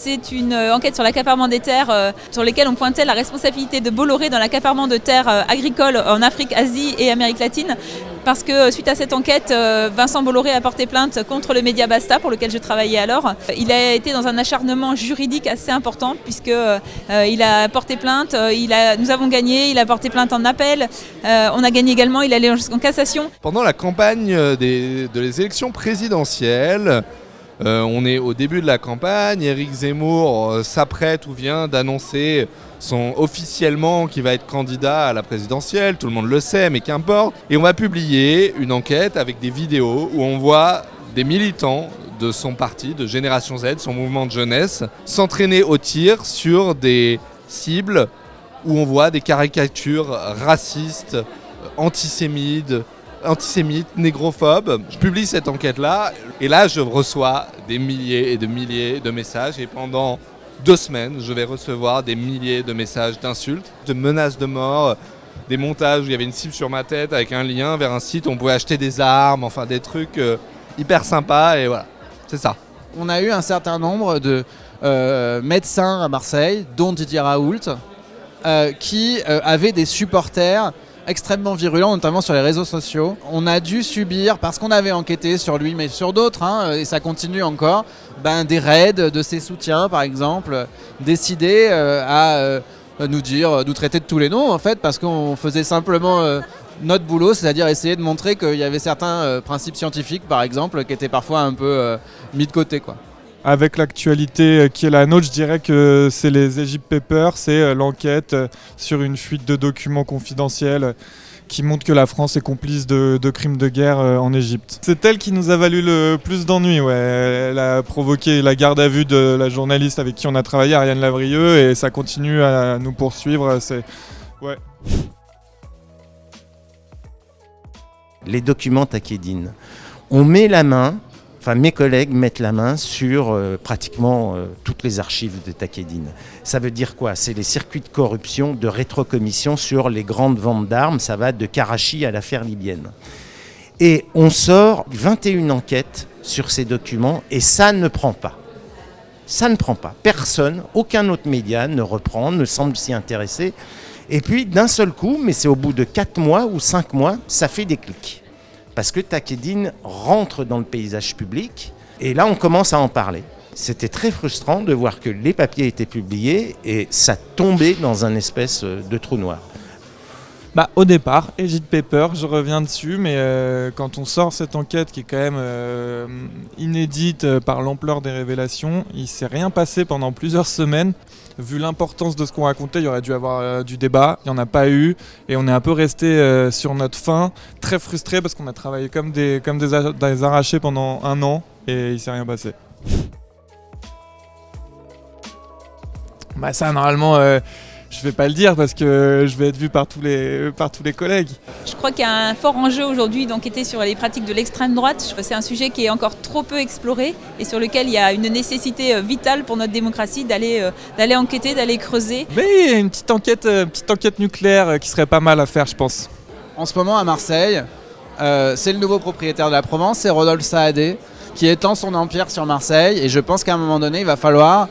C'est une enquête sur l'accaparement des terres sur lesquelles on pointait la responsabilité de Bolloré dans l'accaparement de terres agricoles en Afrique, Asie et Amérique latine. Parce que suite à cette enquête, Vincent Bolloré a porté plainte contre le média Basta, pour lequel je travaillais alors. Il a été dans un acharnement juridique assez important, puisqu'il a porté plainte, nous avons gagné, il a porté plainte en appel, on a gagné également, il est allé jusqu'en cassation. Pendant la campagne des élections présidentielles, on est au début de la campagne, Éric Zemmour s'apprête ou vient d'annoncer officiellement qu'il va être candidat à la présidentielle, tout le monde le sait, mais qu'importe. Et on va publier une enquête avec des vidéos où on voit des militants de son parti, de Génération Z, son mouvement de jeunesse, s'entraîner au tir sur des cibles où on voit des caricatures racistes, antisémites, négrophobes. Je publie cette enquête-là et là je reçois des milliers et de milliers de messages et pendant 2 semaines, je vais recevoir des milliers de messages d'insultes, de menaces de mort, des montages où il y avait une cible sur ma tête avec un lien vers un site où on pouvait acheter des armes, enfin des trucs hyper sympas et voilà, c'est ça. On a eu un certain nombre de médecins à Marseille, dont Didier Raoult, qui avaient des supporters extrêmement virulent, notamment sur les réseaux sociaux. On a dû subir, parce qu'on avait enquêté sur lui, mais sur d'autres, et ça continue encore, des raids de ses soutiens, par exemple, décidés à nous traiter de tous les noms, en fait, parce qu'on faisait simplement notre boulot, c'est-à-dire essayer de montrer qu'il y avait certains principes scientifiques, par exemple, qui étaient parfois un peu mis de côté, quoi. Avec l'actualité qui est la nôtre, je dirais que c'est les Egypt Papers, c'est l'enquête sur une fuite de documents confidentiels qui montre que la France est complice de crimes de guerre en Égypte. C'est elle qui nous a valu le plus d'ennuis. Ouais. Elle a provoqué la garde à vue de la journaliste avec qui on a travaillé, Ariane Lavrieux, et ça continue à nous poursuivre. Ouais. Les documents Takedine. On met la main. Enfin, mes collègues mettent la main sur pratiquement toutes les archives de Takedine. Ça veut dire quoi? C'est les circuits de corruption, de rétrocommission sur les grandes ventes d'armes. Ça va de Karachi à l'affaire libyenne. Et on sort 21 enquêtes sur ces documents et ça ne prend pas. Ça ne prend pas. Personne, aucun autre média ne reprend, ne semble s'y intéresser. Et puis d'un seul coup, mais c'est au bout de 4 mois ou 5 mois, ça fait des clics. Parce que Takedine rentre dans le paysage public et là on commence à en parler. C'était très frustrant de voir que les papiers étaient publiés et ça tombait dans un espèce de trou noir. Au départ, Egypt Paper, je reviens dessus, mais quand on sort cette enquête qui est quand même inédite par l'ampleur des révélations, il ne s'est rien passé pendant plusieurs semaines. Vu l'importance de ce qu'on racontait, il y aurait dû avoir du débat, il n'y en a pas eu, et on est un peu resté sur notre faim, très frustré parce qu'on a travaillé comme des arrachés pendant 1 an, et il ne s'est rien passé. Ça, normalement, je vais pas le dire parce que je vais être vu par tous les collègues. Je crois qu'il y a un fort enjeu aujourd'hui d'enquêter sur les pratiques de l'extrême droite. C'est un sujet qui est encore trop peu exploré et sur lequel il y a une nécessité vitale pour notre démocratie d'aller enquêter, d'aller creuser. Mais il y a une petite enquête nucléaire qui serait pas mal à faire, je pense. En ce moment à Marseille, c'est le nouveau propriétaire de la Provence, c'est Rodolphe Saadé, qui étend son empire sur Marseille. Et je pense qu'à un moment donné, il va falloir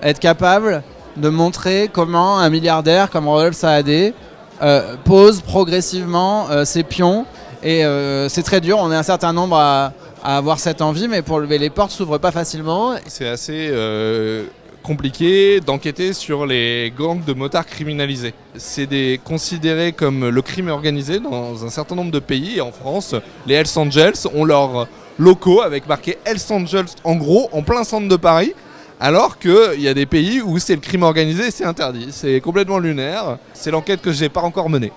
être capable de montrer comment un milliardaire comme Rodolphe Saadé pose progressivement ses pions. Et c'est très dur, on est un certain nombre à avoir cette envie, mais pour lever les portes, s'ouvrent pas facilement. C'est assez compliqué d'enquêter sur les gangs de motards criminalisés. C'est considéré comme le crime organisé dans un certain nombre de pays. Et en France, les Hells Angels ont leurs locaux avec marqué Hells Angels en gros en plein centre de Paris. Alors qu'il y a des pays où c'est le crime organisé et c'est interdit. C'est complètement lunaire. C'est l'enquête que je n'ai pas encore menée.